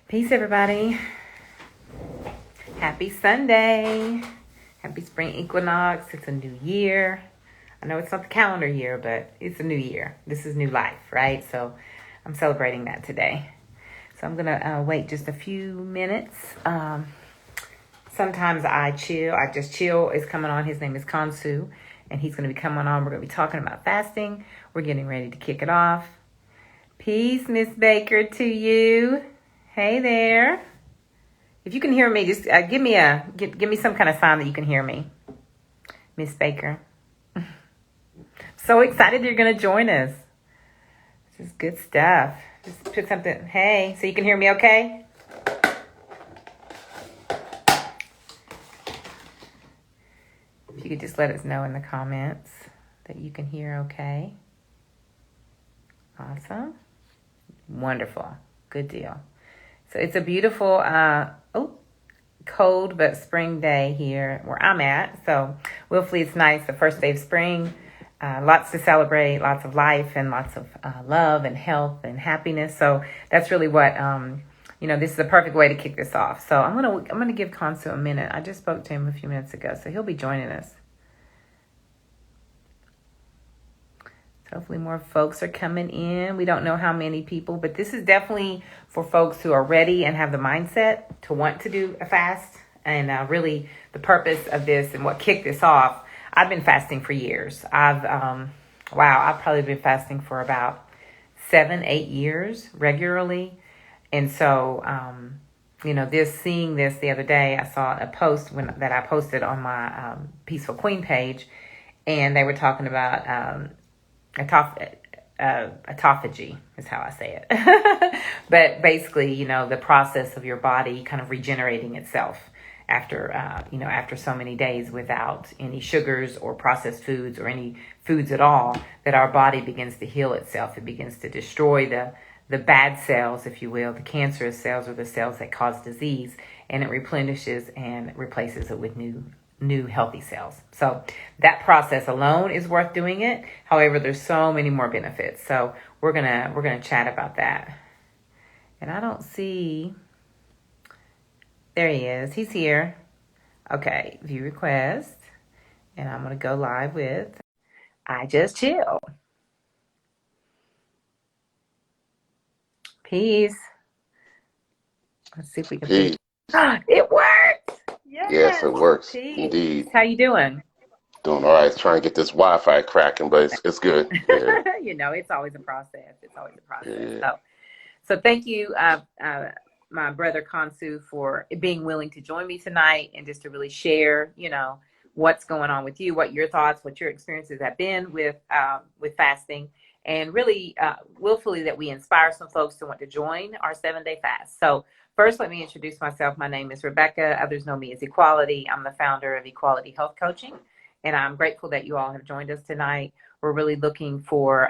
Peace, everybody. Happy Sunday. Happy spring equinox. It's a new year. I know it's not the calendar year, but it's a new year. This is new life, right? So I'm celebrating that today. So I'm going to wait just a few minutes. Sometimes I chill. I just chill is coming on. His name is Kansu, and he's going to be coming on. We're going to be talking about fasting. We're getting ready to kick it off. Peace, Miss Baker, to you. Hey there. If you can hear me, just give me some kind of sign that you can hear me, Miss Baker. So excited you're going to join us. This is good stuff. Just put something. Hey, so you can hear me okay? If you could just let us know in the comments that you can hear okay. Awesome. Wonderful. Good deal. So it's a beautiful, cold but spring day here where I'm at. So willfully it's nice. The first day of spring. Lots to celebrate, lots of life and lots of love and health and happiness. So that's really what, this is the perfect way to kick this off. So I'm gonna give Kansu a minute. I just spoke to him a few minutes ago, so he'll be joining us. So hopefully more folks are coming in. We don't know how many people, but this is definitely for folks who are ready and have the mindset to want to do a fast. And really the purpose of this and what kicked this off, I've been fasting for years. I've probably been fasting for about 7-8 years regularly. And so, seeing this the other day, I saw a post that I posted on my Peaceful Queen page, and they were talking about autophagy is how I say it. But basically, the process of your body kind of regenerating itself after so many days without any sugars or processed foods or any foods at all, that our body begins to heal itself. It begins to destroy the bad cells, if you will, the cancerous cells or the cells that cause disease, and it replenishes and replaces it with new healthy cells. So that process alone is worth doing it. However, there's so many more benefits. So we're gonna chat about that. And I don't see. There he is. He's here. Okay, view request. And I'm going to go live with I Just Chill. Peace. Let's see if we can see. It worked! Yes, it works. Peace. Indeed. How you doing? Doing all right. Trying to get this Wi-Fi cracking, but it's good. Yeah. It's always a process. Yeah. So thank you, my brother Kansu, for being willing to join me tonight and just to really share, what's going on with you, what your thoughts, what your experiences have been with fasting, and really willfully that we inspire some folks to want to join our 7-day fast. So first, let me introduce myself. My name is Rebecca. Others know me as Equality. I'm the founder of Equality Health Coaching, and I'm grateful that you all have joined us tonight. We're really looking for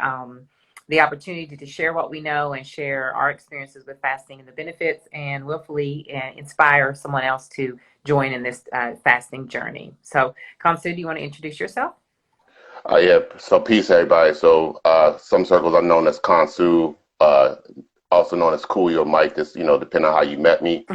the opportunity to share what we know and share our experiences with fasting and the benefits, and willfully inspire someone else to join in this fasting journey. So, Kansu, do you want to introduce yourself? Yeah. So peace, everybody. So some circles are known as Kansu, also known as Coolio Mike. This, depending on how you met me,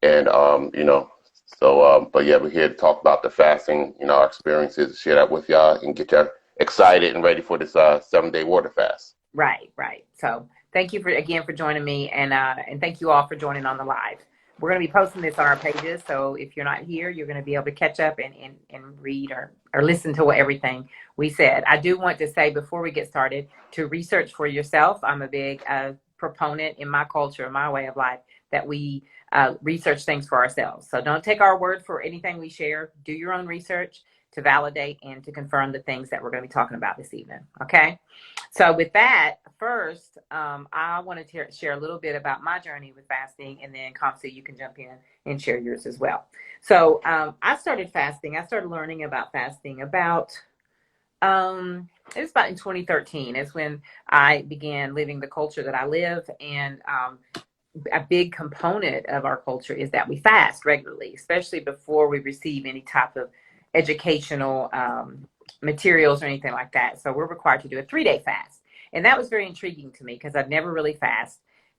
and but yeah, we're here to talk about the fasting, our experiences, share that with y'all, and get y'all excited and ready for this 7-day water fast. Right. So thank you for joining me, and thank you all for joining on the live. We're going to be posting this on our pages, so if you're not here, you're going to be able to catch up and read or listen to everything we said. I do want to say before we get started to research for yourself. I'm a big proponent in my culture, my way of life, that we research things for ourselves. So don't take our word for anything we share. Do your own research to validate and to confirm the things that we're going to be talking about this evening. Okay. So with that, first, I wanted to share a little bit about my journey with fasting, and then Kamsi, you can jump in and share yours as well. So I started fasting. I started learning about fasting about, it was about in 2013 is when I began living the culture that I live. And a big component of our culture is that we fast regularly, especially before we receive any type of educational materials or anything like that. So we're required to do a 3-day fast. And that was very intriguing to me because I've never really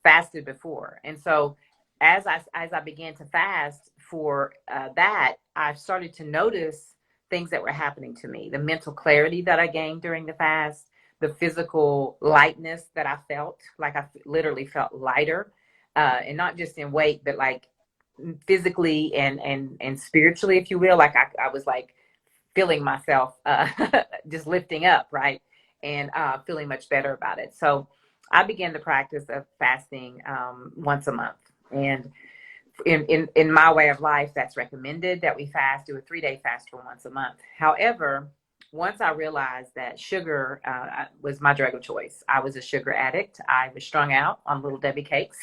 fasted before. And so as I began to fast for that, I started to notice things that were happening to me. The mental clarity that I gained during the fast, the physical lightness that I felt, like I literally felt lighter, and not just in weight, but like physically and spiritually, if you will. Like I was like feeling myself just lifting up, right? And feeling much better about it. So I began the practice of fasting once a month. And in my way of life, that's recommended that we fast, do a 3-day fast for once a month. However, once I realized that sugar was my drug of choice, I was a sugar addict. I was strung out on Little Debbie cakes,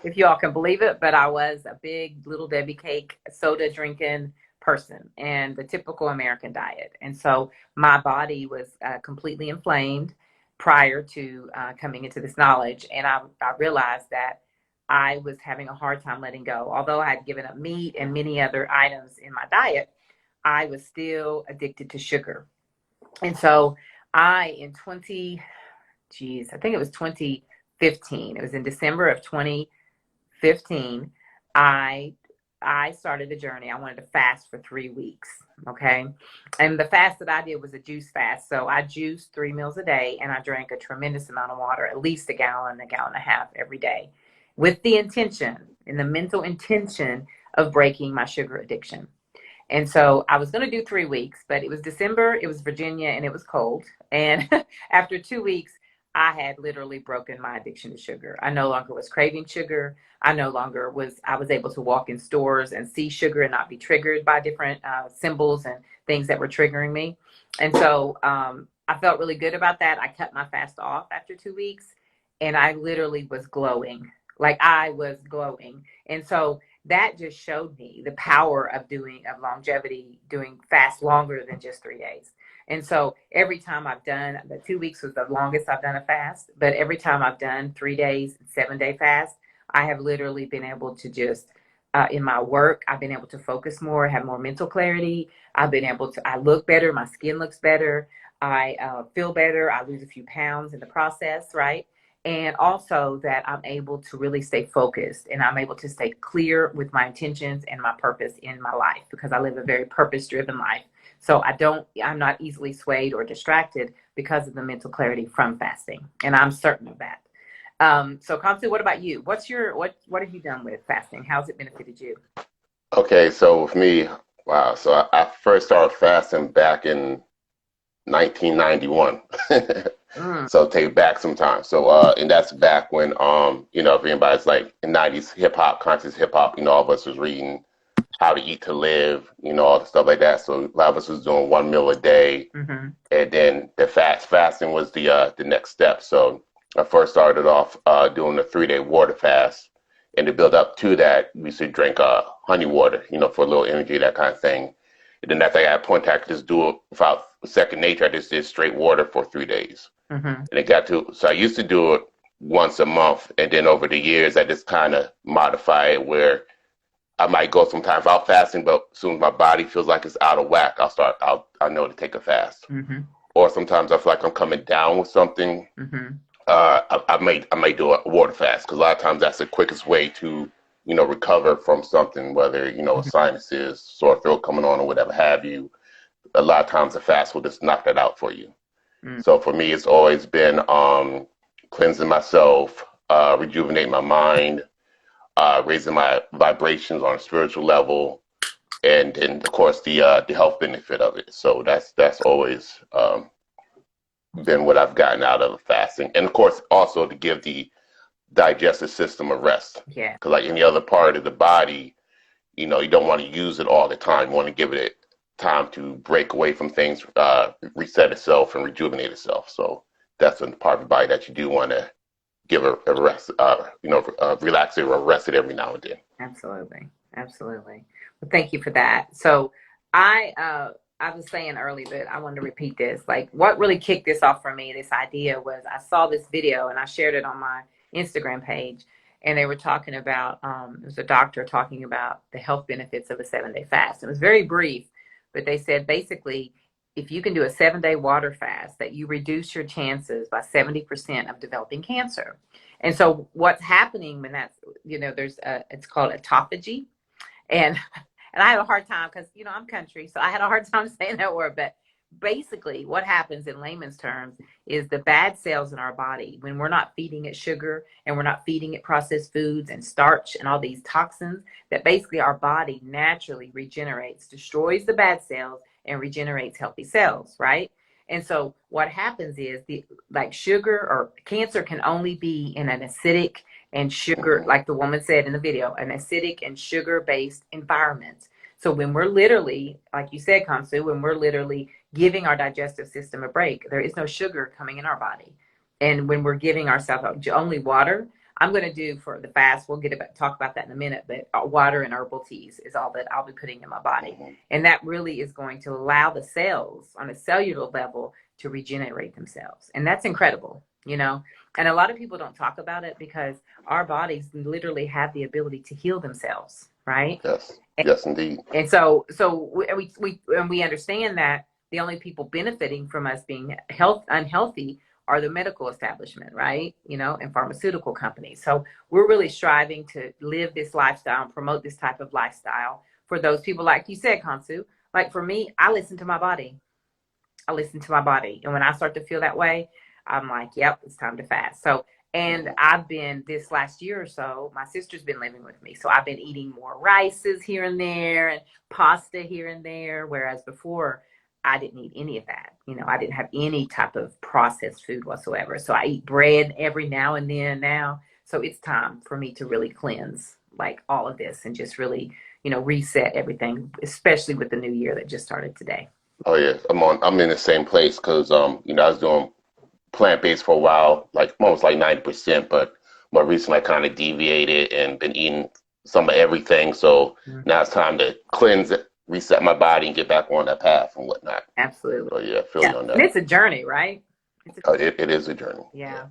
if you all can believe it, but I was a big Little Debbie cake, soda drinking person and the typical American diet. And so my body was completely inflamed prior to coming into this knowledge. And I realized that I was having a hard time letting go. Although I had given up meat and many other items in my diet, I was still addicted to sugar. And so in I think it was 2015. It was in December of 2015. I started a journey. I wanted to fast for 3 weeks. Okay. And the fast that I did was a juice fast. So I juiced 3 meals a day and I drank a tremendous amount of water, at least a gallon and a half every day, with the intention and the mental intention of breaking my sugar addiction. And so I was going to do 3 weeks, but it was December, it was Virginia, and it was cold. And after 2 weeks, I had literally broken my addiction to sugar. I no longer was craving sugar. I was able to walk in stores and see sugar and not be triggered by different symbols and things that were triggering me. And so I felt really good about that. I cut my fast off after 2 weeks and I literally was glowing. Like I was glowing. And so that just showed me the power of longevity, doing fast longer than just 3 days. And so every time I've done, the 2 weeks was the longest I've done a fast, but every time I've done 3 days, 7-day fast, I have literally been able to just, in my work, I've been able to focus more, have more mental clarity. I look better. My skin looks better. I feel better. I lose a few pounds in the process, right? And also that I'm able to really stay focused and I'm able to stay clear with my intentions and my purpose in my life because I live a very purpose-driven life. So I'm not easily swayed or distracted because of the mental clarity from fasting. And I'm certain of that. So Kamsu, what about you? What have you done with fasting? How's it benefited you? Okay, so with me, wow. So I first started fasting back in 1991. Mm, So take back some time. So and that's back when if anybody's like in '90s hip hop, conscious hip hop, all of us was reading How to Eat to Live, all the stuff like that. So a lot of us was doing 1 meal a day, mm-hmm, and then the fasting was the next step. So I first started off doing a 3-day water fast, and to build up to that, we should drink honey water, for a little energy, that kind of thing. And then after I got a point, I could just do it without second nature. I just did straight water for 3 days. mm-hmm, And it got to, so I used to do it once a month. And then over the years, I just kind of modify it where I might go sometimes out fasting, but as soon as my body feels like it's out of whack, I know to take a fast. mm-hmm, Or sometimes I feel like I'm coming down with something. mm-hmm, I may do a water fast because a lot of times that's the quickest way to, recover from something, whether, a mm-hmm, sinus is, sore throat coming on or whatever have you. A lot of times a fast will just knock that out for you. mm-hmm. So for me, it's always been cleansing myself, rejuvenating my mind, raising my vibrations on a spiritual level, and then of course the health benefit of it. So that's always been what I've gotten out of fasting, and of course also to give the digestive system a rest. Yeah, Because like any other part of the body, you don't want to use it all the time. You want to give it time to break away from things, reset itself, and rejuvenate itself. So that's a part of the body that you do want to give a rest, relax it or rest it every now and then. absolutely. Absolutely. Well, thank you for that. So I was saying earlier, but I wanted to repeat this. Like what really kicked this off for me, this idea was I saw this video and I shared it on my Instagram page and they were talking about it was a doctor talking about the health benefits of a 7-day fast. It was very brief, but they said basically if you can do a 7-day water fast, that you reduce your chances by 70% of developing cancer. And so what's happening when that's, there's it's called autophagy. And I had a hard time because, I'm country, so I had a hard time saying that word. But basically what happens in layman's terms is the bad cells in our body, when we're not feeding it sugar and we're not feeding it processed foods and starch and all these toxins, that basically our body naturally regenerates, destroys the bad cells and regenerates healthy cells, right? And so what happens is like sugar or cancer can only be in an acidic and sugar, like the woman said in the video, an acidic and sugar-based environment. So when we're literally, like you said, Kansu, when we're literally giving our digestive system a break, there is no sugar coming in our body. And when we're giving ourselves only water, I'm going to do for the fast, we'll talk about that in a minute, but water and herbal teas is all that I'll be putting in my body. And that really is going to allow the cells on a cellular level to regenerate themselves. And that's incredible, And a lot of people don't talk about it because our bodies literally have the ability to heal themselves, right? Yes. Yes, indeed. And so we understand that the only people benefiting from us being unhealthy are the medical establishment, right? And pharmaceutical companies. So we're really striving to live this lifestyle and promote this type of lifestyle for those people, like you said, Kansu. Like for me, I listen to my body. And when I start to feel that way, I'm like, yep, it's time to fast. So, and I've been, this last year or so, my sister's been living with me. So I've been eating more rices here and there and pasta here and there. Whereas before, I didn't eat any of that. I didn't have any type of processed food whatsoever. So I eat bread every now and then now. So it's time for me to really cleanse like all of this and just really, reset everything, especially with the new year that just started today. Oh yeah, I'm in the same place because I was doing plant-based for a while, like almost like 90%, but more recently I kind of deviated and been eating some of everything. So now it's time to cleanse it, reset my body, and get back on that path and whatnot. Absolutely. So yeah, feeling on that. And it's a journey, right? It is a journey. Yeah.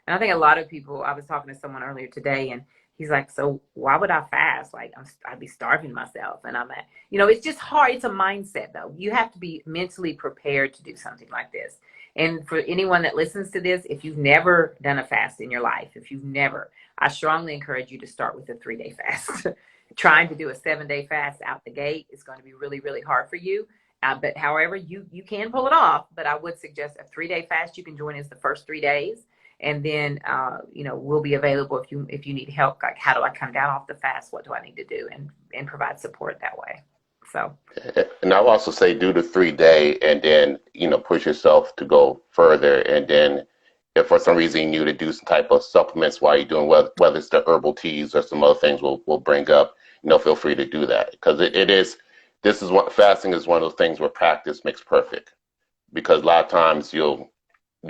And I think a lot of people, I was talking to someone earlier today and he's like, so why would I fast? Like I'd be starving myself. And I'm at, it's just hard. It's a mindset though. You have to be mentally prepared to do something like this. And for anyone that listens to this, if you've never done a fast in your life, I strongly encourage you to start with a 3-day fast. Trying to do a 7-day fast out the gate is going to be really, really hard for you. But however, you can pull it off. But I would suggest a 3-day fast you can join us the first 3 days. And then, we'll be available if you need help. Like, how do I come down off the fast? What do I need to do? And provide support that way. So. And I'll also say do the 3-day and then, push yourself to go further. And then if for some reason you need to do some type of supplements while you're doing, whether it's the herbal teas or some other things we'll bring up, feel free to do that. Because fasting is one of those things where practice makes perfect. Because a lot of times you'll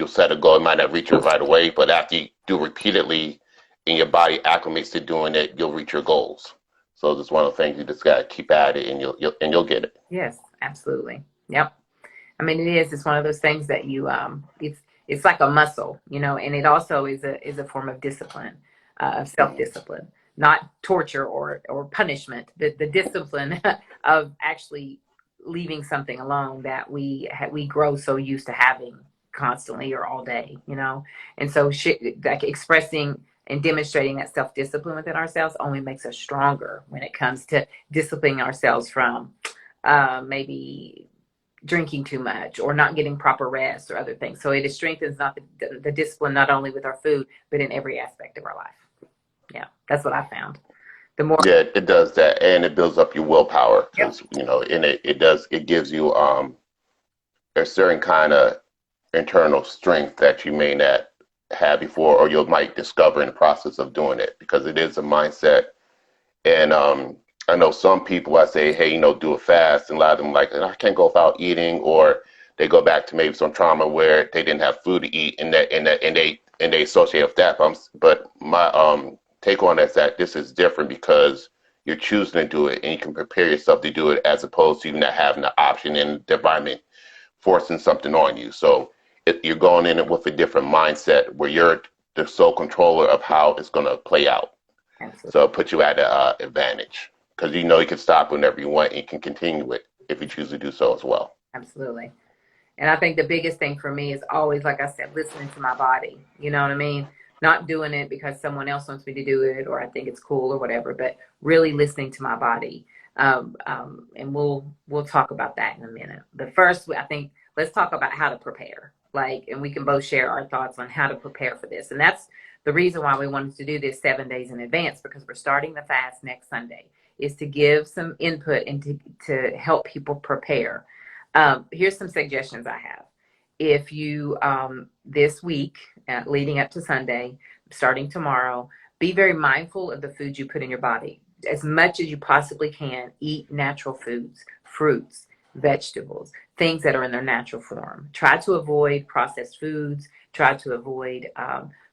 set a goal, it might not reach it right away, but after you do repeatedly and your body acclimates to doing it, you'll reach your goals. So it's one of the things you just gotta keep at it, and you'll get it. Yes, absolutely. Yep. I mean, it's one of those things that you it's like a muscle, and it also is a form of discipline, of self-discipline, not torture or punishment. The discipline of actually leaving something alone that we grow so used to having constantly or all day, and so like expressing and demonstrating that self-discipline within ourselves only makes us stronger when it comes to disciplining ourselves from maybe drinking too much or not getting proper rest or other things. So it strengthens not the discipline, not only with our food, but in every aspect of our life. Yeah, that's what I found. Yeah, it does that, and it builds up your willpower because and it gives you a certain kind of internal strength that you may not have before, or you might discover in the process of doing it, because it is a mindset. And I know some people, I say, hey, do a fast, and a lot of them like, I can't go without eating, or they go back to maybe some trauma where they didn't have food to eat, and they associate with that. But my take on that is that this is different because you're choosing to do it, and you can prepare yourself to do it, as opposed to you not having the option in the environment forcing something on you. So you're going in it with a different mindset where you're the sole controller of how it's going to play out. Absolutely. So it puts you at an advantage because you can stop whenever you want and you can continue it if you choose to do so as well. Absolutely. And I think the biggest thing for me is always, like I said, listening to my body. You know what I mean? Not doing it because someone else wants me to do it or I think it's cool or whatever, but really listening to my body. And we'll talk about that in a minute. But first, I think let's talk about how to prepare. Like, and we can both share our thoughts on how to prepare for this. And that's the reason why we wanted to do this 7 days in advance, because we're starting the fast next Sunday, is to give some input and to help people prepare. Here's some suggestions I have. If you, this week, leading up to Sunday, starting tomorrow, be very mindful of the food you put in your body. As much as you possibly can, eat natural foods, fruits, vegetables, things that are in their natural form. Try to avoid processed foods. Try to avoid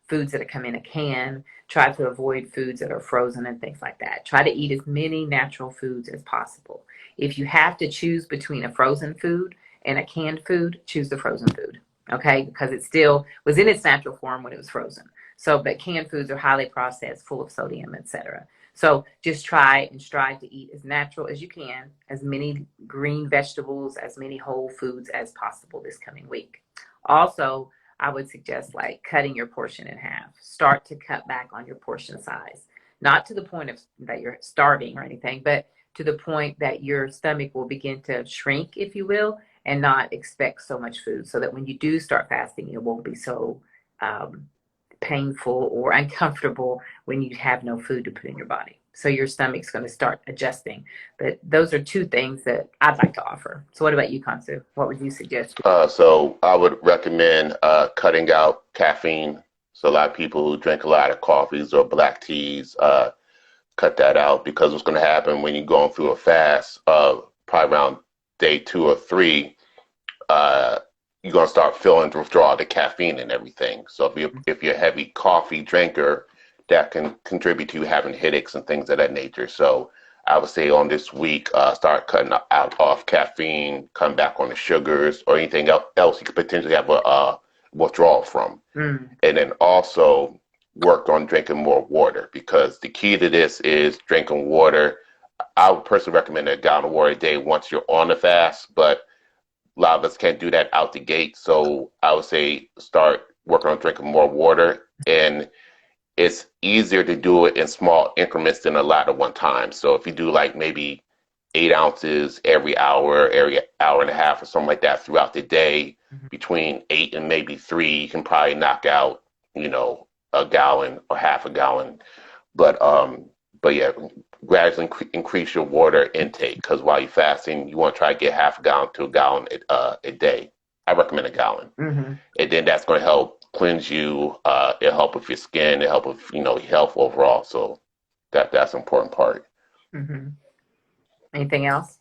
foods that come in a can. Try to avoid foods that are frozen and things like that. Try to eat as many natural foods as possible. If you have to choose between a frozen food and a canned food, choose the frozen food, okay? Because it still was in its natural form when it was frozen. So, but canned foods are highly processed, full of sodium, etc. So just try and strive to eat as natural as you can, as many green vegetables, as many whole foods as possible this coming week. Also, I would suggest like cutting your portion in half. Start to cut back on your portion size. Not to the point of that you're starving or anything, but to the point that your stomach will begin to shrink, if you will, and not expect so much food, so that when you do start fasting, it won't be so painful or uncomfortable when you have no food to put in your body. So your stomach's going to start adjusting. But those are two things that I'd like to offer. So what about you, Kansu? What would you suggest? So I would recommend cutting out caffeine. So a lot of people who drink a lot of coffees or black teas, cut that out, because what's going to happen when you're going through a fast, probably around day 2 or 3, you're going to start feeling the withdrawal of the caffeine and everything. So if you're a heavy coffee drinker, that can contribute to you having headaches and things of that nature. So I would say on this week, start cutting out off caffeine, come back on the sugars or anything else you could potentially have a withdrawal from. And then also work on drinking more water, because the key to this is drinking water. I would personally recommend a gallon of water a day once you're on the fast, but a lot of us can't do that out the gate. So I would say start working on drinking more water. And it's easier to do it in small increments than a lot at one time. So if you do like maybe 8 ounces every hour and a half or something like that throughout the day, between 8 and maybe 3, you can probably knock out, a gallon or half a gallon. But yeah, gradually increase your intake, because while you're fasting, you want to try to get half a gallon to a gallon a day. I recommend a gallon. And then that's going to help cleanse you. It'll help with your skin. It'll help with, your health overall. So that's an important part. Anything else?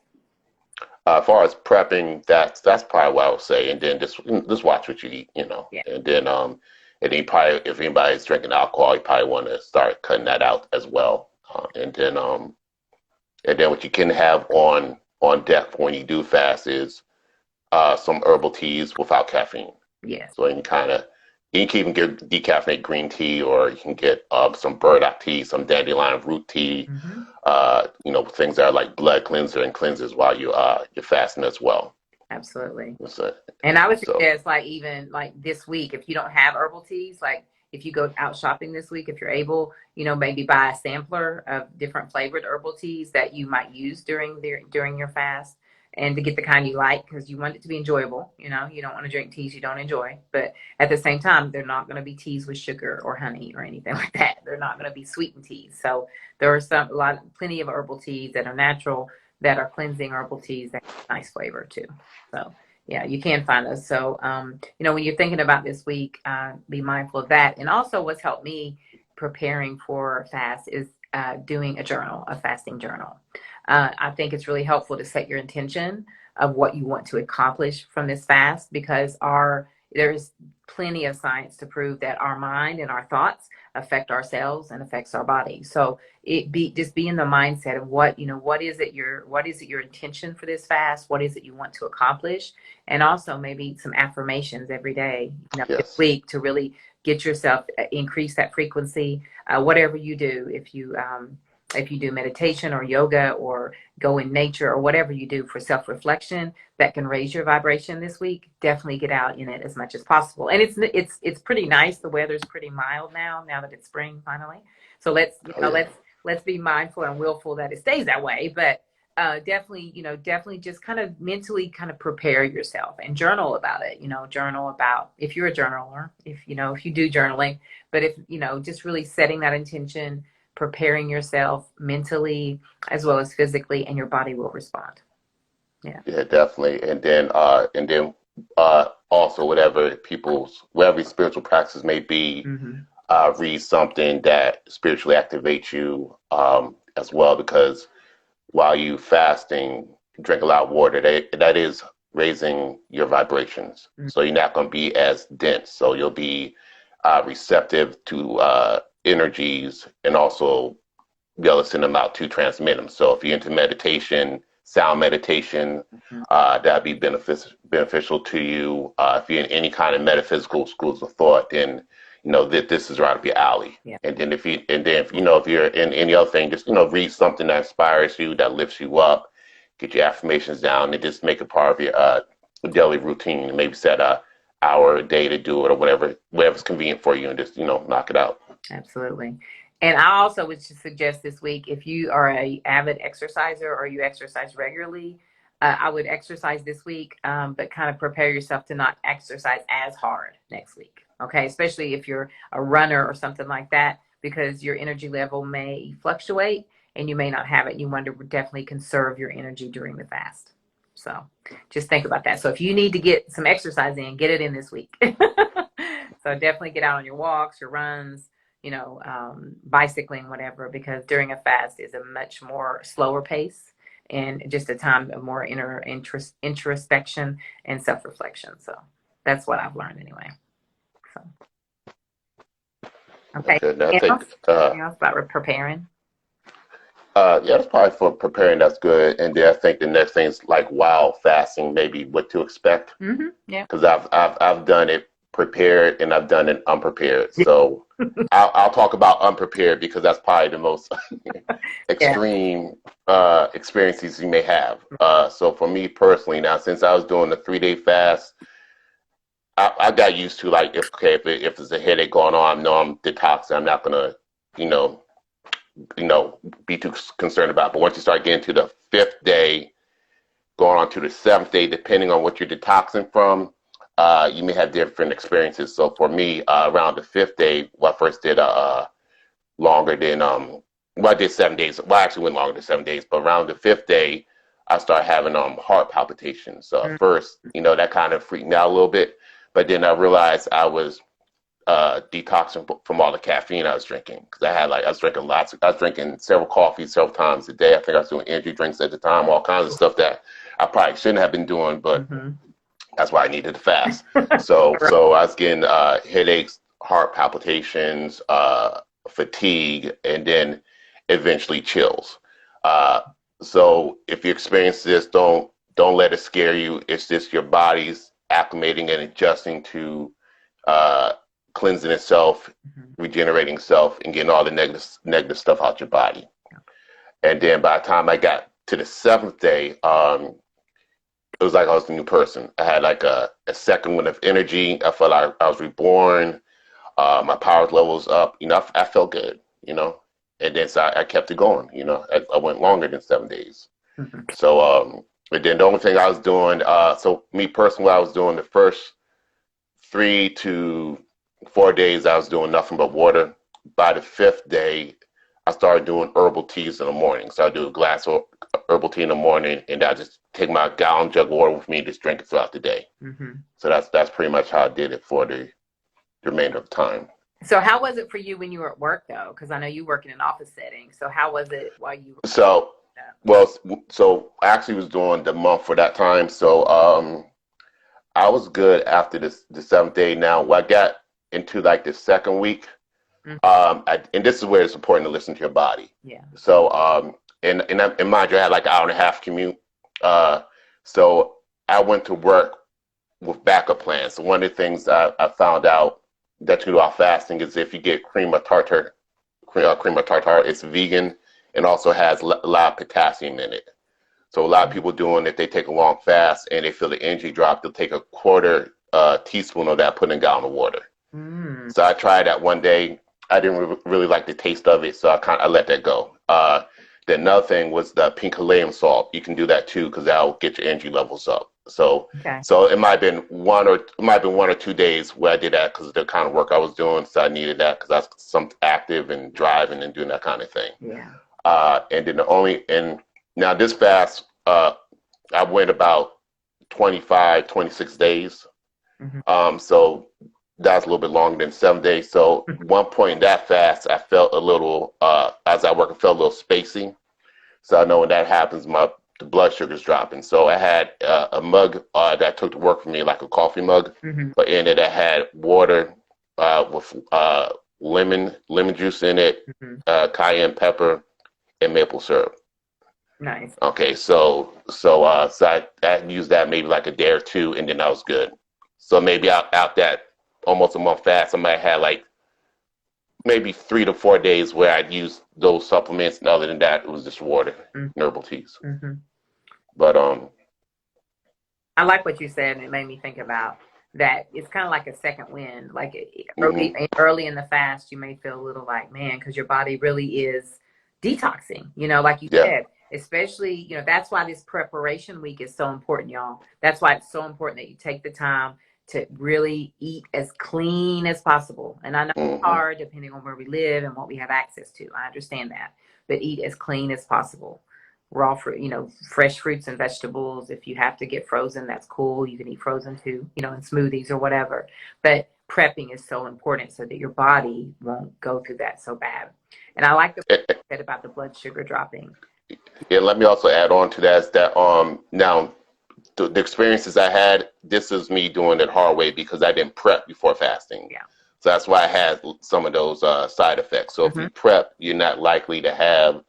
As far as prepping, that's probably what I would say. And then just watch what you eat, Yeah. And then you probably, if anybody's drinking alcohol, you probably want to start cutting that out as well. And then what you can have on deck when you do fast is some herbal teas without caffeine. Yes. So you can even get decaffeinated green tea, or you can get some burdock tea, some dandelion root tea, things that are like blood cleanser and cleansers while you're fasting as well. Absolutely. And I would suggest even this week, if you don't have herbal teas, if you go out shopping this week, if you're able, maybe buy a sampler of different flavored herbal teas that you might use during your fast, and to get the kind you like, because you want it to be enjoyable. You don't want to drink teas you don't enjoy, but at the same time, they're not going to be teas with sugar or honey or anything like that. They're not going to be sweetened teas. So there are plenty of herbal teas that are natural, that are cleansing herbal teas that have nice flavor too. So yeah, you can find those. So, when you're thinking about this week, be mindful of that. And also what's helped me preparing for fast is doing a fasting journal. I think it's really helpful to set your intention of what you want to accomplish from this fast, because there's plenty of science to prove that our mind and our thoughts affect our cells and affects our body. So just be in the mindset of what is it your intention for this fast? What is it you want to accomplish? And also maybe some affirmations every day, this week, to really get yourself, increase that frequency, whatever you do. If you, if you do meditation or yoga or go in nature or whatever you do for self-reflection that can raise your vibration this week, definitely get out in it as much as possible. And it's pretty nice. The weather's pretty mild now that it's spring finally. So let's be mindful and willful that it stays that way. But definitely just kind of mentally kind of prepare yourself and journal about it. Journal about, if you're a journaler, if you do journaling, but if, just really setting that intention, preparing yourself mentally as well as physically, and your body will respond. Yeah. Yeah, definitely. Also whatever spiritual practice may be, read something that spiritually activates you, as well, because while you fasting, drink a lot of water. That is raising your vibrations. So you're not going to be as dense. So you'll be receptive to energies, and also be able to send them out to transmit them. So if you're into meditation, sound meditation, that'd be beneficial to you. If you're in any kind of metaphysical schools of thought, then that this is right up your alley. Yeah. And then if you're in any other thing, just read something that inspires you, that lifts you up, get your affirmations down, and just make it part of your daily routine. Maybe set a hour a day to do it, or whatever's convenient for you, and just knock it out. Absolutely. And I also would suggest this week, if you are a avid exerciser or you exercise regularly, I would exercise this week, but kind of prepare yourself to not exercise as hard next week. Okay, especially if you're a runner or something like that, because your energy level may fluctuate and you may not have it. You want to definitely conserve your energy during the fast. So just think about that. So if you need to get some exercise in, get it in this week. So definitely get out on your walks, your runs, bicycling, whatever, because during a fast is a much more slower pace and just a time of more introspection and self-reflection. So that's what I've learned anyway. So, okay. Anything else about preparing? Yeah, that's probably for preparing. That's good. And then I think the next thing is like while fasting, maybe what to expect. Yeah. Because I've done it prepared and I've done it unprepared. So I'll talk about unprepared because that's probably the most extreme experiences you may have. So for me personally, now since I was doing the 3-day fast, I got used to like if there's a headache going on, I know I'm detoxing. I'm not gonna be too concerned about it. But once you start getting to the 5th day, going on to the 7th day, depending on what you're detoxing from, you may have different experiences. So for me, around the 5th day, I first did longer than I did 7 days. Well, I actually went longer than 7 days, but around the 5th day, I started having heart palpitations. So at first, that kind of freaked me out a little bit, but then I realized I was detoxing from all the caffeine I was drinking, because I was drinking several coffees several times a day. I think I was doing energy drinks at the time, all kinds of stuff that I probably shouldn't have been doing, but that's why I needed to fast. So I was getting headaches, heart palpitations, fatigue, and then eventually chills. So if you experience this, don't let it scare you. It's just your body's acclimating and adjusting to cleansing itself, regenerating itself, and getting all the negative stuff out your body. And then by the time I got to the 7th day, it was like I was a new person. I had like a second wind of energy. I felt like I was reborn. My power level was up. I felt good, and then so I kept it going. I went longer than 7 days. So, and then the only thing I was doing, so me personally, I was doing the first 3 to 4 days, I was doing nothing but water. By the 5th day, I started doing herbal teas in the morning. So I do a glass of herbal tea in the morning, and I just take my gallon jug of water with me and just drink it throughout the day. So that's pretty much how I did it for the remainder of the time. So how was it for you when you were at work, though? Because I know you work in an office setting. So how was it while you were? So I actually was doing the month for that time. So I was good after the 7th day. Now, I got into like the 2nd week, and this is where it's important to listen to your body. Yeah. So and mind you, I had like an hour and a half commute. So I went to work with backup plans. So one of the things I found out that you do while fasting is if you get cream of tartar, it's vegan and also has a lot of potassium in it. So a lot of people doing, if they take a long fast and they feel the energy drop, they'll take a quarter teaspoon of that, put in a gallon of water. Mm. So I tried that one day. I didn't really like the taste of it, so I let that go. The another thing was the pink Himalayan salt. You can do that too, because that'll get your energy levels up. So Okay. so it might have been 1 or 2 days where I did that because of the kind of work I was doing. So I needed that because I was some active and driving and doing that kind of thing. Yeah. And then and now this fast, I went about 25, 26 days. So that's a little bit longer than 7 days. So one point in that fast, I felt a little, as I work, I felt a little spacing. So I know when that happens, the blood sugar's dropping. So I had a mug that I took to work for me, like a coffee mug, but in it I had water with lemon juice in it, cayenne pepper, and maple syrup. Nice. Okay, so I used that maybe like a day or two, and then I was good. So maybe out that almost a month fast, I might have like maybe 3 to 4 days where I'd use those supplements, and other than that, it was just water and herbal teas. But I like what you said, and it made me think about that. It's kind of like a second wind. Like early in the fast, you may feel a little like, man, because your body really is detoxing, like you said. Especially, that's why this preparation week is so important, y'all. That's why it's so important that you take the time to really eat as clean as possible. And I know it's hard depending on where we live and what we have access to. I understand that. But eat as clean as possible. Raw fruit, fresh fruits and vegetables. If you have to get frozen, that's cool. You can eat frozen too, in smoothies or whatever. But prepping is so important so that your body won't go through that so bad. And I like the part you said about the blood sugar dropping. Yeah, let me also add on to that is that now the experiences I had, this is me doing it hard way because I didn't prep before fasting. Yeah. So that's why I had some of those side effects. So if you prep, you're not likely to have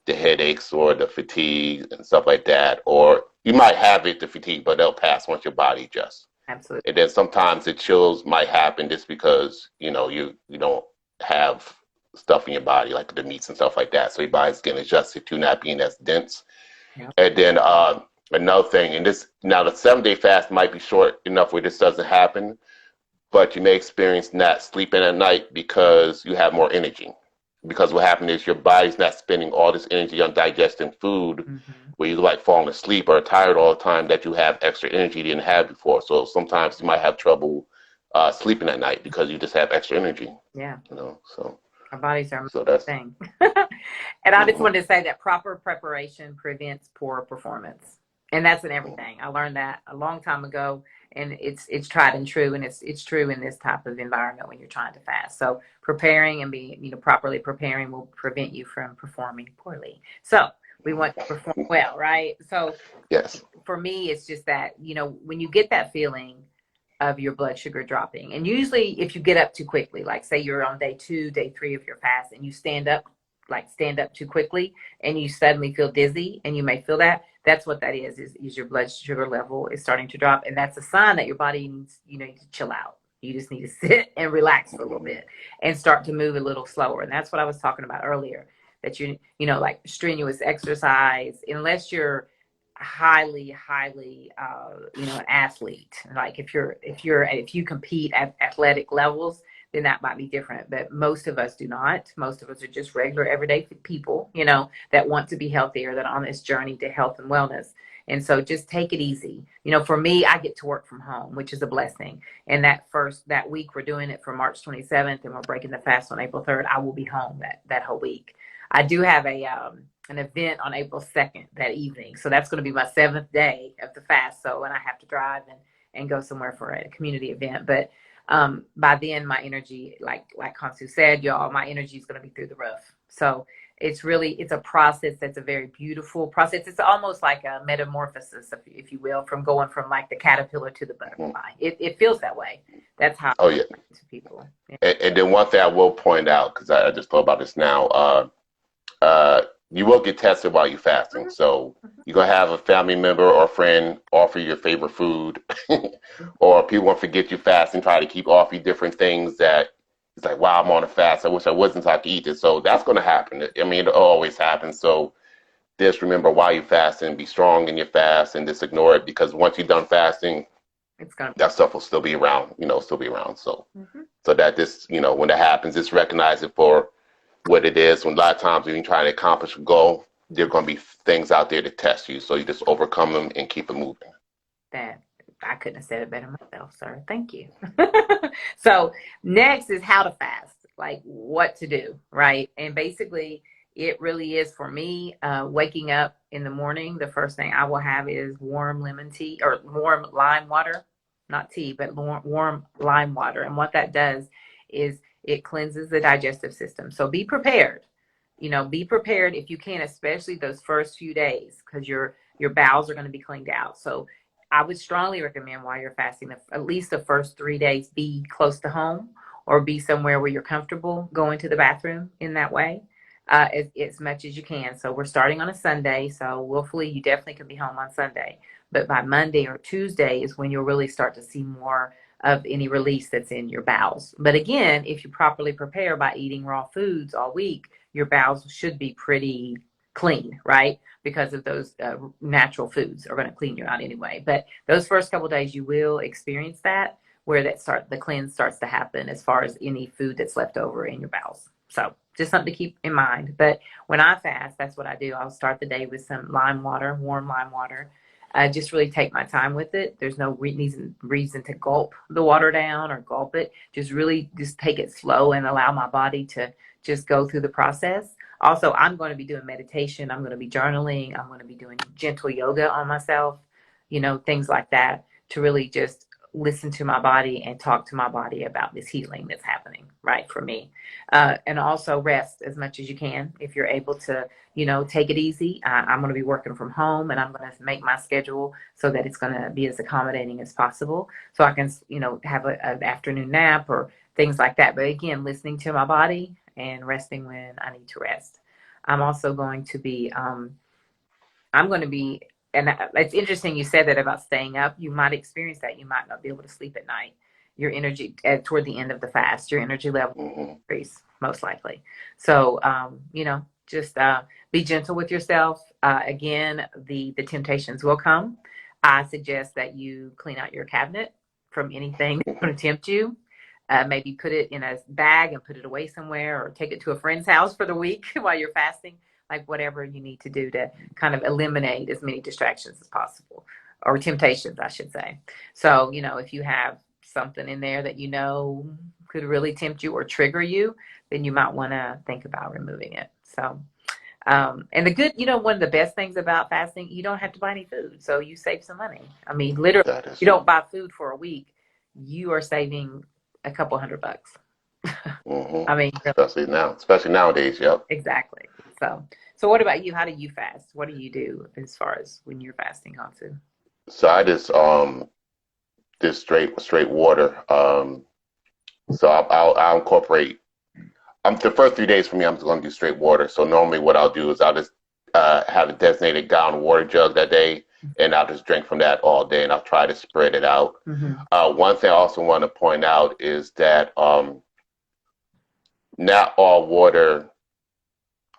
the headaches or the fatigue and stuff like that. Or you might have the fatigue, but they'll pass once your body adjusts. Absolutely. And then sometimes the chills might happen just because, you don't have stuff in your body, like the meats and stuff like that. So your body's getting adjusted to not being as dense. Yeah. And then another thing, and now the 7-day fast might be short enough where this doesn't happen, but you may experience not sleeping at night because you have more energy. Because what happened is your body's not spending all this energy on digesting food where you like falling asleep or tired all the time that you have extra energy you didn't have before. So sometimes you might have trouble sleeping at night because you just have extra energy. Yeah. So our bodies are so that's thing. And I just wanted to say that proper preparation prevents poor performance. And that's in everything. I learned that a long time ago, and it's tried and true, and it's true in this type of environment when you're trying to fast. So preparing and being, properly preparing will prevent you from performing poorly. So we want to perform well, right? So yes. For me, it's just that, when you get that feeling of your blood sugar dropping, and usually if you get up too quickly, like say you're on day 2, day 3 of your fast, and you stand up too quickly and you suddenly feel dizzy, and you may feel that's what that is your blood sugar level is starting to drop. And that's a sign that your body needs, to chill out. You just need to sit and relax for a little bit and start to move a little slower. And that's what I was talking about earlier, that like strenuous exercise, unless you're highly an athlete, like if you compete at athletic levels, then that might be different. But most of us do not. Most of us are just regular everyday people, that want to be healthier, that are on this journey to health and wellness. And so just take it easy. For me, I get to work from home, which is a blessing. And that week we're doing it for March 27th, and we're breaking the fast on April 3rd. I will be home that whole week. I do have an event on April 2nd that evening. So that's going to be my 7th day of the fast. So, and I have to drive and go somewhere for a community event. But by then my energy, like Kansu said, y'all, my energy is going to be through the roof. So it's a process that's a very beautiful process. It's almost like a metamorphosis, if you will, from going from like the caterpillar to the butterfly. It feels that way. That's how oh yeah to people. Yeah. And then one thing I will point out, because I just thought about this now, you will get tested while you're fasting. So you're going to have a family member or friend offer you your favorite food, or people want to forget you fast and try to keep off you different things that it's like, wow, I'm on a fast. I wish I wasn't so I could eat this. So that's going to happen. I mean, it always happens. So just remember why you fasting, be strong in your fast, and just ignore it, because once you're done fasting, It's gonna. that stuff will still be around, still be around. So, Hmm. so that this, when that happens, just recognize it for what it is. When a lot of times when you're trying to accomplish a goal, there are going to be things out there to test you. So you just overcome them and keep it moving. That I couldn't have said it better myself, sir. Thank you. So next is how to fast, like what to do, right? And basically, it really is for me. Waking up in the morning, the first thing I will have is warm lemon tea or warm lime water, not tea, but warm lime water. And what that does is it cleanses the digestive system. So be prepared. Be prepared if you can, especially those first few days, because your bowels are going to be cleaned out. So I would strongly recommend while you're fasting, at least the first 3 days, be close to home or be somewhere where you're comfortable going to the bathroom in that way, as much as you can. So we're starting on a Sunday, so willfully you definitely can be home on Sunday. But by Monday or Tuesday is when you'll really start to see more of any release that's in your bowels. But again, if you properly prepare by eating raw foods all week, your bowels should be pretty clean, right? Because of those natural foods are going to clean you out anyway. But those first couple of days, you will experience that where the cleanse starts to happen as far as any food that's left over in your bowels. So just something to keep in mind. But when I fast, that's what I do. I'll start the day with some lime water, warm lime water. Just really take my time with it. There's no reason to gulp the water down or gulp it. Just really just take it slow and allow my body to just go through the process. Also, I'm going to be doing meditation. I'm going to be journaling. I'm going to be doing gentle yoga on myself, things like that, to really just listen to my body and talk to my body about this healing that's happening, right, for me. And also rest as much as you can. If you're able to, take it easy. I'm going to be working from home and I'm going to make my schedule so that it's going to be as accommodating as possible. So I can, have an afternoon nap or things like that. But again, listening to my body and resting when I need to rest. I'm also going to be, I'm going to be, and it's interesting you said that about staying up. You might experience that. You might not be able to sleep at night. Your energy, toward the end of the fast, your energy level Hmm. increase, most likely. So, just be gentle with yourself. Again, the temptations will come. I suggest that you clean out your cabinet from anything that's going to tempt you. Maybe put it in a bag and put it away somewhere, or take it to a friend's house for the week while you're fasting. Like whatever you need to do to kind of eliminate as many distractions as possible, or temptations, I should say. So, if you have something in there that could really tempt you or trigger you, then you might want to think about removing it. So, and one of the best things about fasting, you don't have to buy any food. So you save some money. I mean, literally, That is you don't true. buy food for a week, you are saving a couple $100. Hmm. I mean, really, Especially nowadays. Yep. exactly. So what about you? How do you fast? What do you do as far as when you're fasting, Hansu? So I just straight water. So I'll incorporate. The first 3 days for me, I'm just going to do straight water. So normally, what I'll do is I'll just have a designated gallon water jug that day, and I'll just drink from that all day, and I'll try to spread it out. Mm-hmm. One thing I also want to point out is that not all water.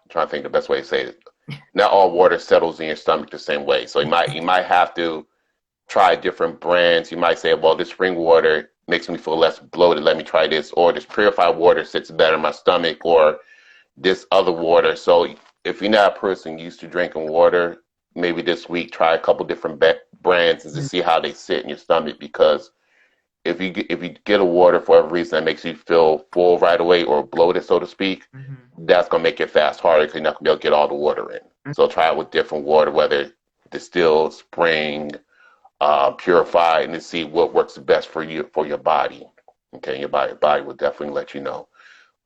I'm trying to think the best way to say it. Not all water settles in your stomach the same way. So you might have to try different brands. You might say, well, this spring water makes me feel less bloated. Let me try this. Or this purified water sits better in my stomach, or this other water. So if you're not a person used to drinking water, maybe this week try a couple different brands and to see how they sit in your stomach. Because if you get a water for a reason that makes you feel full right away or bloated, so to speak, Mm-hmm. that's gonna make it fast harder because you're not gonna be able to get all the water in. So try it with different water, whether distilled, spring, purified, and to see what works best for your body. Okay, your body will definitely let you know.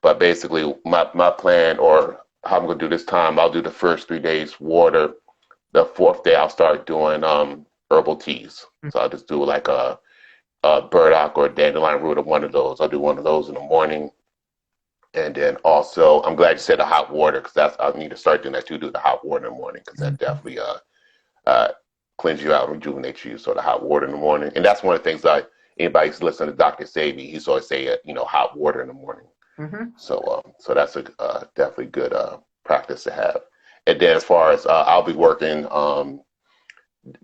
But basically, my plan or how I'm gonna do this time, I'll do the first 3 days water. The fourth day, I'll start doing herbal teas. So I'll just do like a burdock or a dandelion root of one of those. I'll do one of those in the morning. And then also, I'm glad you said the hot water because I need to start doing that too. Do the hot water in the morning because that Mm-hmm. definitely uh, cleanse you out, rejuvenates you. So the hot water in the morning, and that's one of the things that anybody who's listening to Dr. Sebi, he's always say, hot water in the morning. Mm-hmm. So that's a definitely good practice to have. And then as far as I'll be working,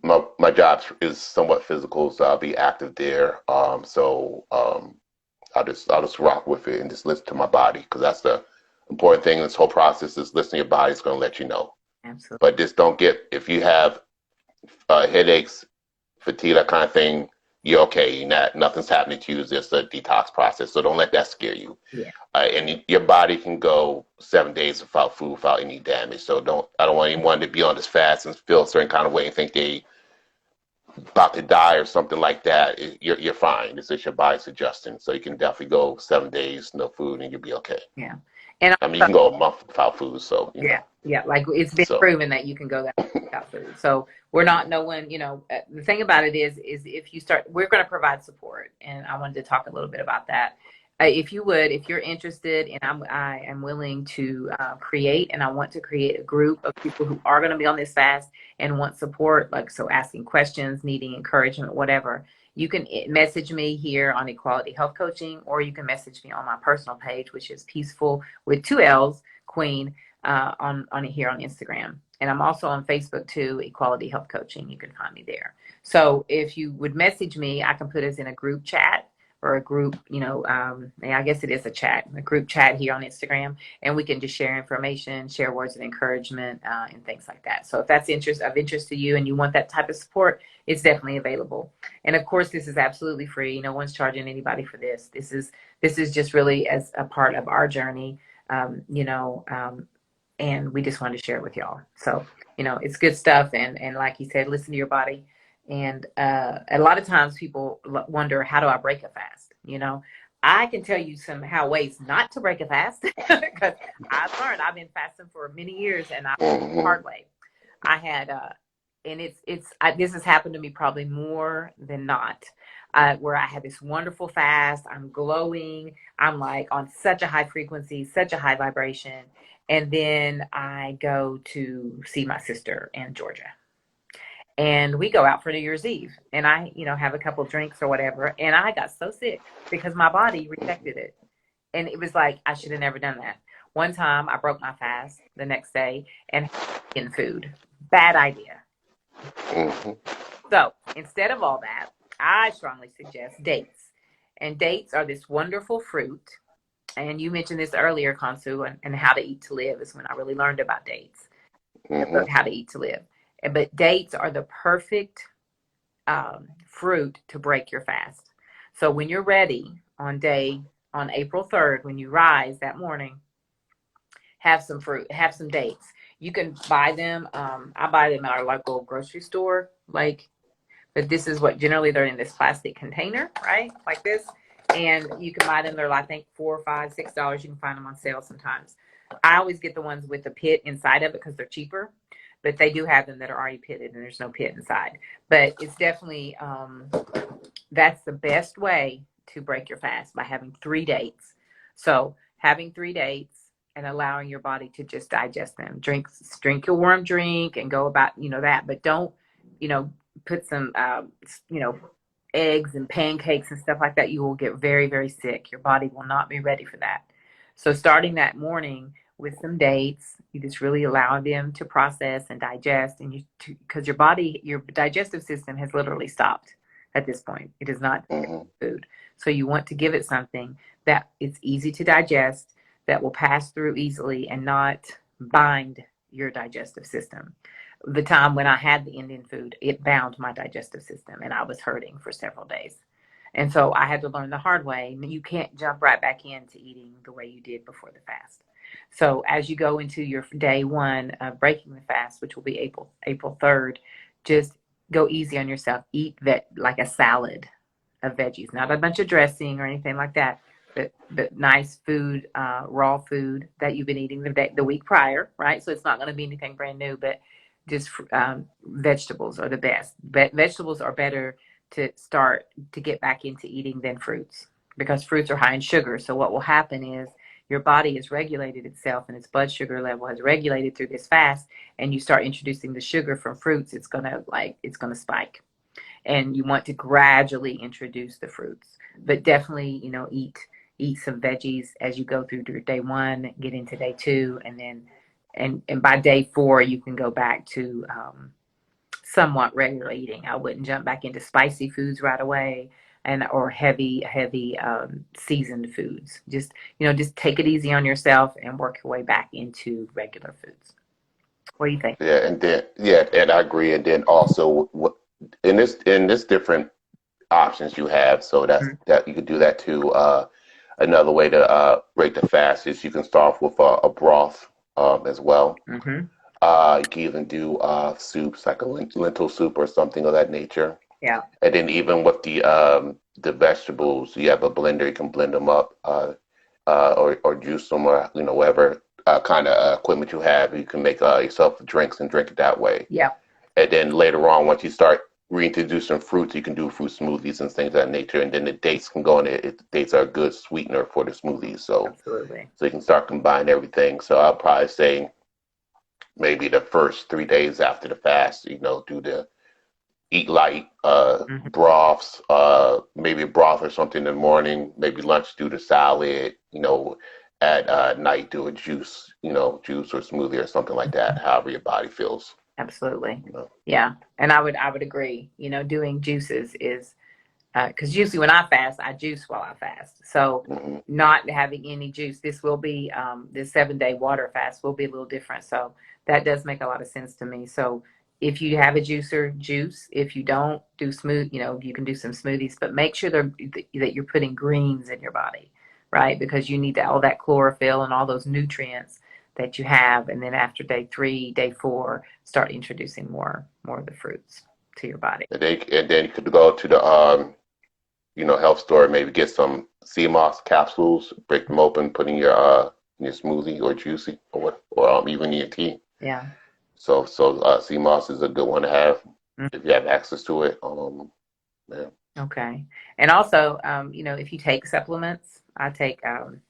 my job is somewhat physical, so I'll be active there. I'll just rock with it and just listen to my body, because that's the important thing in this whole process, is listening to your body. It's going to let you know. Absolutely. But just don't get, if you have headaches, fatigue, that kind of thing, you're okay. Nothing's happening to you. It's just a detox process. So don't let that scare you. Yeah. And your body can go 7 days without food, without any damage. So I don't want anyone to be on this fast and feel a certain kind of way and think they about to die or something like that. You're fine. It's just your body's adjusting. So you can definitely go 7 days no food and you'll be okay. Yeah. And I mean, you also, can go a month without food. So yeah, yeah, like it's been So proven that you can go that without food. So we're not no one, the thing about it is if you start, we're going to provide support, and I wanted to talk a little bit about that. If you would, if you're interested, and I am willing to create, and I want to create a group of people who are going to be on this fast and want support, like so asking questions, needing encouragement, whatever. You can message me here on Equality Health Coaching, or you can message me on my personal page, which is Peaceful with 2 L's Queen, on here on Instagram. And I'm also on Facebook too, Equality Health Coaching. You can find me there. So if you would message me, I can put us in a group chat, or a group, I guess it is a group chat here on Instagram, and we can just share information, share words of encouragement, and things like that. So if that's of interest to you and you want that type of support, it's definitely available. And of course, this is absolutely free. No one's charging anybody for this. This is just really as a part of our journey, and we just wanted to share it with y'all. So, it's good stuff. And like you said, listen to your body. And a lot of times people wonder, how do I break a fast? I can tell you how ways not to break a fast, because I've learned. I've been fasting for many years, and I learned the hard way. I had, and this has happened to me probably more than not, where I had this wonderful fast. I'm glowing. I'm like on such a high frequency, such a high vibration. And then I go to see my sister in Georgia. And we go out for New Year's Eve. And I, have a couple drinks or whatever. And I got so sick because my body rejected it. And it was like, I should have never done that. One time I broke my fast the next day and in food. Bad idea. So instead of all that, I strongly suggest dates. And dates are this wonderful fruit. And you mentioned this earlier, Kansu, and How to Eat to Live is when I really learned about dates, about how to eat to live. But dates are the perfect fruit to break your fast. So when you're ready on April 3rd, when you rise that morning, have some fruit, have some dates. You can buy them. I buy them at our local grocery store, but this is what generally they're in this plastic container, right? Like this. And you can buy them. They're, I think, $4, $5, $6. You can find them on sale sometimes. I always get the ones with the pit inside of it because they're cheaper. But they do have them that are already pitted and there's no pit inside. But it's definitely, that's the best way to break your fast, by having 3 dates. So having 3 dates and allowing your body to just digest them. Drink your warm drink and go about, that. But don't, put some, eggs and pancakes and stuff like that. You will get very, very sick. Your body will not be ready for that. So starting that morning with some dates, you just really allow them to process and digest, and because your digestive system has literally stopped at this point. It is not food. So you want to give it something that it's easy to digest, that will pass through easily and not bind your digestive system. The time when I had the Indian food, it bound my digestive system and I was hurting for several days. And so I had to learn the hard way. You can't jump right back into eating the way you did before the fast. So as you go into your day one of breaking the fast, which will be April 3rd, just go easy on yourself. Eat like a salad of veggies, not a bunch of dressing or anything like that, but nice food, raw food that you've been eating the week prior, right? So it's not going to be anything brand new, but just vegetables are the best. Vegetables are better to start to get back into eating than fruits, because fruits are high in sugar. So what will happen is your body has regulated itself and its blood sugar level has regulated through this fast, and you start introducing the sugar from fruits, it's gonna spike. And you want to gradually introduce the fruits, but definitely, eat eat some veggies as you go through your day 1, get into day 2, and then and by day 4 you can go back to somewhat regular eating. I wouldn't jump back into spicy foods right away and or heavy seasoned foods. Just just take it easy on yourself and work your way back into regular foods. What do you think? Yeah, and then and I agree. And then also, in this different options you have, so that you could do that too. Another way to break the fast is you can start with a broth as well. Mm-hmm. You can even do soups like a lentil soup or something of that nature. Yeah. And then even with the vegetables, you have a blender. You can blend them up, or juice them, or whatever kind of equipment you have. You can make yourself drinks and drink it that way. Yeah. And then later on, once you start reintroducing fruits, you can do fruit smoothies and things of that nature. And then the dates can go in it. Dates are a good sweetener for the smoothies. Absolutely. So you can start combining everything. So I'll probably say maybe the first 3 days after the fast, do the eat light, Mm-hmm. broths, maybe a broth or something in the morning, maybe lunch do the salad, at night do a juice, juice or smoothie or something like that, however your body feels. Absolutely. You know. Yeah. And I would agree. Doing juices is because usually when I fast, I juice while I fast. So Hmm. not having any juice, this will be this 7-day water fast will be a little different. So that does make a lot of sense to me. So if you have a juicer, juice. If you don't, do smooth. You can do some smoothies, but make sure that you're putting greens in your body, right? Because you need all that chlorophyll and all those nutrients that you have. And then after day 3, day 4, start introducing more of the fruits to your body. And then you could go to the health store, maybe get some sea moss capsules, break them open, put in your smoothie or juicy or what, or even in your tea. Yeah. So sea moss is a good one to have Mm. if you have access to it. Yeah. Okay. And also, if you take supplements, I take um,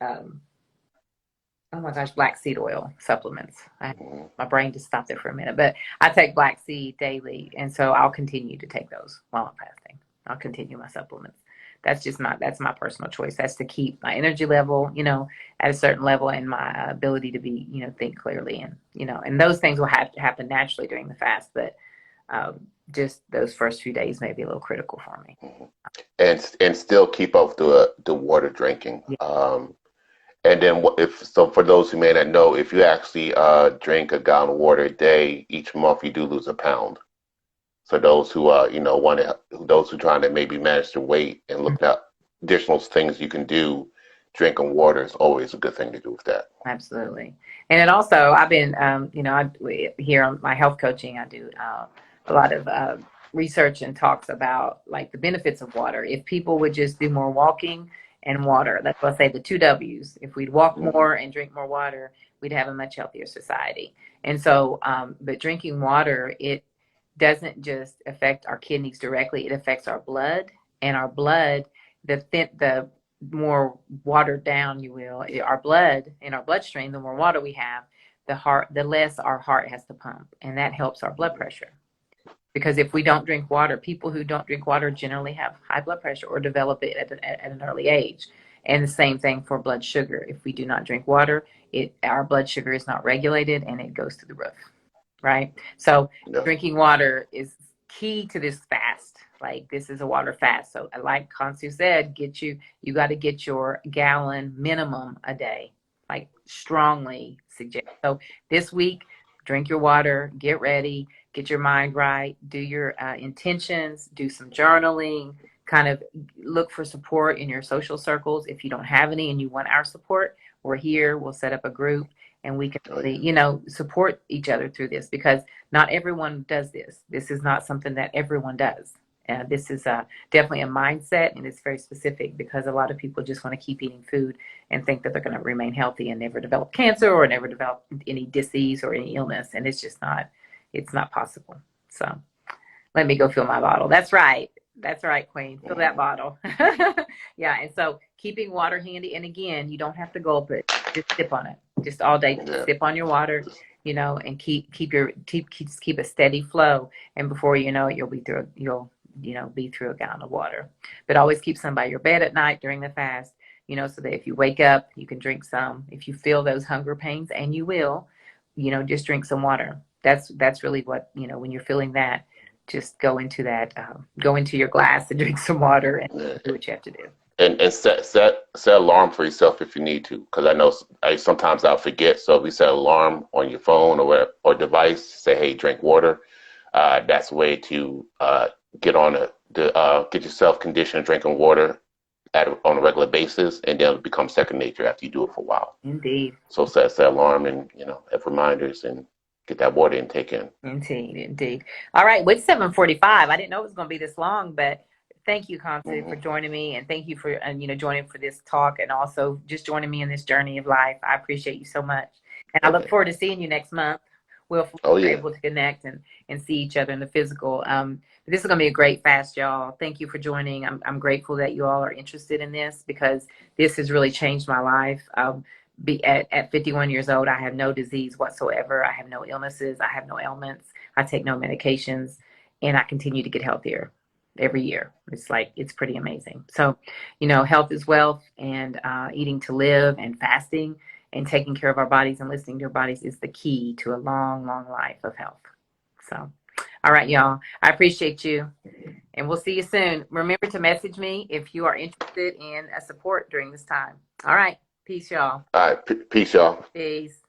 oh my gosh, black seed oil supplements. Mhm. My brain just stopped there for a minute, but I take black seed daily, and so I'll continue to take those while I'm fasting. I'll continue my supplements. That's my personal choice. That's to keep my energy level, at a certain level, and my ability to be, think clearly, and and those things will have to happen naturally during the fast, but just those first few days may be a little critical for me. Mhm. And still keep up the water drinking. Yeah. And then if so, for those who may not know, if you actually drink a gallon of water a day, each month you do lose a pound. So those who those who trying to maybe manage their weight and Mhm. looking at additional things you can do, drinking water is always a good thing to do with that. Absolutely. And it also, I've been, here on my health coaching, I do a lot of research and talks about like the benefits of water. If people would just do more walking and water, that's what I say, the 2 Ws. If we'd walk Hmm. more and drink more water, we'd have a much healthier society. And so, but drinking water, it doesn't just affect our kidneys directly, it affects our blood, and our blood, the more watered down, you will, our blood in our bloodstream, the more water we have, the less our heart has to pump, and that helps our blood pressure. Because if we don't drink water, people who don't drink water generally have high blood pressure or develop it at an early age. And the same thing for blood sugar. If we do not drink water, our blood sugar is not regulated and it goes to the roof, right? So Yeah. drinking water is key to this fast. Like, this is a water fast. So like Kansu said, you got to get your gallon minimum a day, like strongly suggest. So this week, drink your water, get ready, get your mind right, do your intentions, do some journaling, kind of look for support in your social circles. If you don't have any and you want our support, we're here. We'll set up a group and we can Oh, really, yeah. support each other through this, because not everyone does this. This is not something that everyone does. This is definitely a mindset, and it's very specific because a lot of people just want to keep eating food and think that they're going to remain healthy and never develop cancer or never develop any disease or any illness. And it's not possible. So let me go fill my bottle. That's right. That's right, Queen. Fill that Mhm. bottle. Yeah. And so keeping water handy. And again, you don't have to gulp it. Just sip on it. Just all day. Just Yeah. sip on your water, and keep a steady flow. And before you know it, you'll be through. You'll be through a gallon of water. But always keep some by your bed at night during the fast, so that if you wake up, you can drink some. If you feel those hunger pains, and you will, just drink some water. That's really what, when you're feeling that, just go into your glass and drink some water and do what you have to do. And set alarm for yourself if you need to, because I know sometimes I'll forget. So if you set alarm on your phone or device, say, hey, drink water. That's a way to get get yourself conditioned drinking water on a regular basis, and then it becomes second nature after you do it for a while. Indeed. So set alarm and have reminders and get that water intake in. Indeed. All right, with 7:45, I didn't know it was going to be this long, but thank you, Kansu, for joining me, and thank you for joining for this talk, and also just joining me in this journey of life. I appreciate you so much, and I look forward to seeing you next month. We'll be able to connect and see each other in the physical. This is going to be a great fast, y'all. Thank you for joining. I'm grateful that you all are interested in this, because this has really changed my life. At 51 years old, I have no disease whatsoever. I have no illnesses. I have no ailments. I take no medications, and I continue to get healthier every year. It's pretty amazing. So, health is wealth, and eating to live and fasting and taking care of our bodies and listening to our bodies is the key to a long, long life of health. So, all right, y'all. I appreciate you, and we'll see you soon. Remember to message me if you are interested in a support during this time. All right. Peace, y'all. All right. Peace, y'all. Peace.